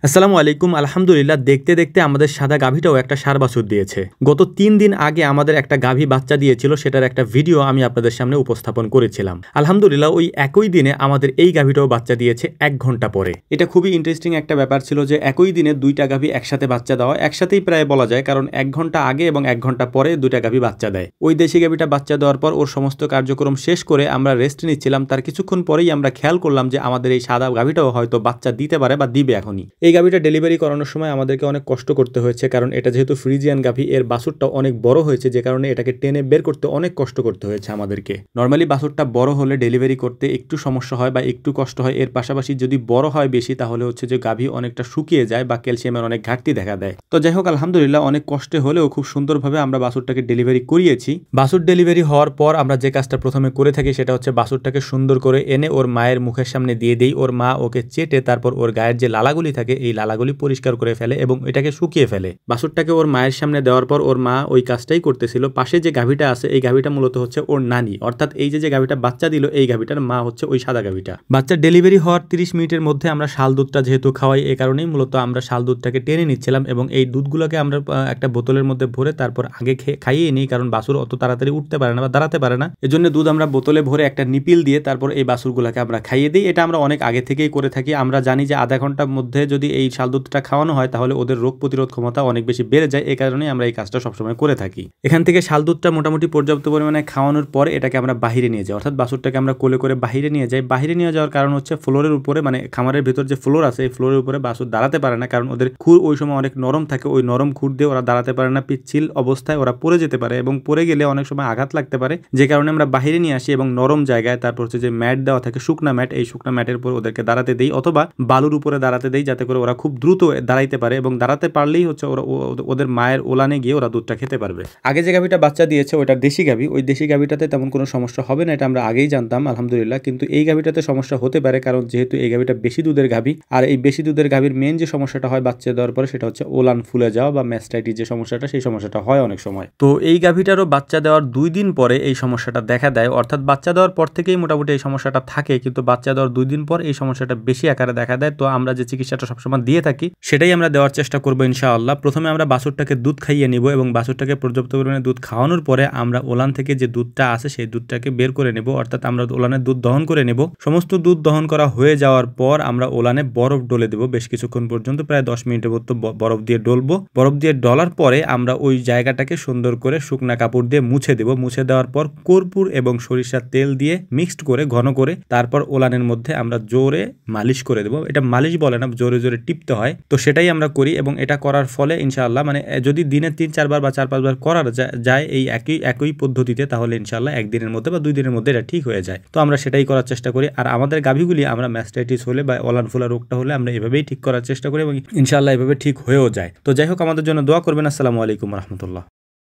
আসসালামু আলাইকুম। আলহামদুলিল্লাহ, দেখতে দেখতে আমাদের সাদা গাভীটাও একটা ষাঁড় বাছুর দিয়েছে। গত ৩ দিন আগে আমাদের একটা গাভী বাচ্চা দিয়েছিল, সেটার একটা ভিডিও আমি আপনাদের সামনে উপস্থাপন করেছিলাম। আলহামদুলিল্লাহ, ওই একই দিনে আমাদের এই গাভীটাও বাচ্চা দিয়েছে ১ ঘন্টা পরে। এটা খুবই ইন্টারেস্টিং একটা ব্যাপার ছিল যে একই দিনে ২টা গাভী একসাথে বাচ্চা দেওয়া, একসাথেই প্রায় বলা যায়, কারণ ১ ঘন্টা আগে এবং ১ ঘন্টা পরে ২টা গাভী বাচ্চা দেয়। ওই দেশি গাভীটা বাচ্চা দেওয়ার পর ওর সমস্ত কার্যক্রম শেষ করে আমরা রেস্ট নিচ্ছিলাম। তার কিছুক্ষণ পরেই আমরা খেয়াল করলাম যে আমাদের এই সাদা গাভীটাও হয়তো বাচ্চা দিতে পারে বা দিবে এখনই। এই গাভীটা ডেলিভারি করানোর সময় আমাদেরকে অনেক কষ্ট করতে হয়েছে, কারণ এটা যেহেতু ফ্রিজিয়ান গাভী, এর বাছুরটা অনেক বড় হয়েছে, যে কারণে এটাকে টেনে বের করতে অনেক কষ্ট করতে হয়েছে আমাদেরকে। নর্মালি বাছুরটা বড় হলে ডেলিভারি করতে একটু সমস্যা হয় বা একটু কষ্ট হয়। এর পাশাপাশি যদি বড় হয় বেশি, তাহলে হচ্ছে যে গাভী অনেকটা শুকিয়ে যায় বা ক্যালসিয়ামের অনেক ঘাটতি দেখা দেয়। তো যাই হোক, আলহামদুলিল্লাহ, অনেক কষ্টে হলেও খুব সুন্দরভাবে আমরা বাছুরটাকে ডেলিভারি করিয়েছি। বাছুর ডেলিভারি হওয়ার পর আমরা যে কাজটা প্রথমে করে থাকি সেটা হচ্ছে বাছুরটাকে সুন্দর করে এনে ওর মায়ের মুখের সামনে দিয়ে দেই। ওর মা ওকে চেটে তারপর ওর গায়ের যে লালাগুলি থাকে এই লালাগুলি পরিষ্কার করে ফেলে এবং এটাকে শুকিয়ে ফেলে। বাছুরটাকে ওর মায়ের সামনে দেওয়ার পর ওর মা ওই কাজটাই করতেছিল। পাশে যে গাভীটা আছে এই গাভীটা মূলত হচ্ছে ওর নানি, অর্থাৎ এই যে গাভীটা বাচ্চা দিল এই গাভীটার মা হচ্ছে ওই সাদা গাভীটা। বাচ্চা ডেলিভারি হওয়ার 30 মিনিটের মধ্যে আমরা শাল দুধটা যেহেতু খাওয়াই, এই কারণেই মূলত আমরা শাল দুধটাকে টেনে নিচ্ছিলাম এবং এই দুধগুলোকে আমরা একটা বোতলের মধ্যে ভরে তারপর আগে খাইয়ে নিই, কারণ বাছুর অত তাড়াতাড়ি উঠতে পারে না বা দাঁড়াতে পারে না। এজন্য দুধ আমরা বোতলে ভরে একটা নিপিল দিয়ে তারপর এই বাছুরগুলোকে আমরা খাইয়ে দিই। এটা আমরা অনেক আগে থেকেই করে থাকি। আমরা জানি যে আধা ঘন্টার মধ্যে যদি এই শাল দুধটা খাওয়ানো হয় তাহলে ওদের রোগ প্রতিরোধ ক্ষমতা অনেক বেশি বেড়ে যায়। এই কারণে আমরা এই কাজটা সবসময় করে থাকি। এখান থেকে শাল দুধটা মোটামুটি পর্যাপ্ত পরিমাণে খাওয়ানোর পর এটাকে আমরা বাহিরে নিয়ে যাই, অর্থাৎ বাছুরটাকে আমরা কোলে করে বাহিরে নিয়ে যাই। বাহিরে নিয়ে যাওয়ার কারণ হচ্ছে ফ্লোরের উপরে, মানে খামারের ভিতর যে ফ্লোর আছে এই ফ্লোরের উপরে বাছুর দাঁড়াতে পারে না, কারণ ওদের খুর ওই সময় অনেক নরম থাকে। ওই নরম খুর দিয়ে ওরা দাঁড়াতে পারে না, পিচ্ছিল অবস্থায় ওরা পড়ে যেতে পারে এবং পড়ে গেলে অনেক সময় আঘাত লাগতে পারে। যে কারণে আমরা বাহিরে নিয়ে আসি এবং নরম জায়গায়, তারপর হচ্ছে যে ম্যাট দেওয়া থাকে, শুকনা ম্যাট, এই শুকনা ম্যাটের উপর ওদেরকে দাঁড়াতে দেই অথবা বালুর উপরে দাঁড়াতে দেই, যাতে করে ওরা খুব দ্রুত দাঁড়াইতে পারে এবং দাঁড়াতে পারলেই হচ্ছে ওরা ওদের মায়ের ওলানে গিয়ে ওরা দুধটা খেতে পারবে। আগে যে গাভীটা বাচ্চা দিয়েছে ওটা দেশি গাভী, ওই দেশি গাভীটাতে তেমন কোনো সমস্যা হবে না, এটা আমরা আগেই জানতাম আলহামদুলিল্লাহ। কিন্তু এই গাভীটাতে সমস্যা হতে পারে, কারণ যেহেতু এই গাভীটা বেশি দুধের গাভী, আর এই বেশি দুধের গাভীর মেন যে সমস্যাটা হয় বাচ্চা দেওয়ার পরে সেটা হচ্ছে ওলান ফুলে যাওয়া বা ম্যাস্টাইটিস যে সমস্যাটা, সেই সমস্যাটা হয় অনেক সময়। তো এই গাভীটারও বাচ্চা দেওয়ার 2 দিন পরে এই সমস্যাটা দেখা দেয়, অর্থাৎ বাচ্চা দেওয়ার পর থেকেই মোটামুটি এই সমস্যাটা থাকে, কিন্তু বাচ্চা দেওয়ার 2 দিন পর এই সমস্যাটা বেশি আকারে দেখা দেয়। তো আমরা যে চিকিৎসাটা সবসময় দিয়ে থাকি সেটাই আমরা দেওয়ার চেষ্টা করবো ইনশাআল্লাহ। প্রথমে আমরা বাছুরটাকে দুধ খাইয়ে নিব এবং বাছুরটাকে পর্যাপ্ত পরিমাণে দুধ খাওয়ানোর পরে আমরা ওলান থেকে যে দুধটা আছে সেই দুধটাকে বের করে নেব, অর্থাৎ আমরা ওলানের দুধ দহন করে নেব। সমস্ত দুধ দহন করা হয়ে যাওয়ার পর আমরা ওলানে বরফ ডলে দেব বেশ কিছুক্ষণ পর্যন্ত, প্রায় 10 মিনিটের মতো বরফ দিয়ে ডলবো। বরফ দিয়ে ডলার পরে আমরা ওই জায়গাটাকে সুন্দর করে শুকনা কাপড় দিয়ে মুছে দেব। মুছে দেওয়ার পর কর্পূর এবং সরিষার তেল দিয়ে মিক্সড করে ঘন করে তারপর ওলানের মধ্যে আমরা জোরে মালিশ করে দেব। এটা মালিশ বলে না, জোরে জোরে টিপতে হয়। তো সেটাই আমরা করি এবং এটা করার ফলে ইনশাআল্লাহ, মানে যদি দিনে 3-4 বার বা 4-5 বার করা যায় এই একই পদ্ধতিতে, তাহলে ইনশাআল্লাহ 1 দিনের মধ্যে বা 2 দিনের মধ্যে এটা ঠিক হয়ে যায়। তো আমরা সেটাই করার চেষ্টা করি। আর আমাদের গাভীগুলি আমরা ম্যাস্টাইটিস হলে বা ওলান ফোলা রোগটা হলে আমরা এভাবেই ঠিক করার চেষ্টা করি এবং ইনশাআল্লাহ এভাবে ঠিক হয়েও যায়। তো যাই হোক, আমাদের জন্য দোয়া করবেন। আসসালামু আলাইকুম রহমতুল্লাহ।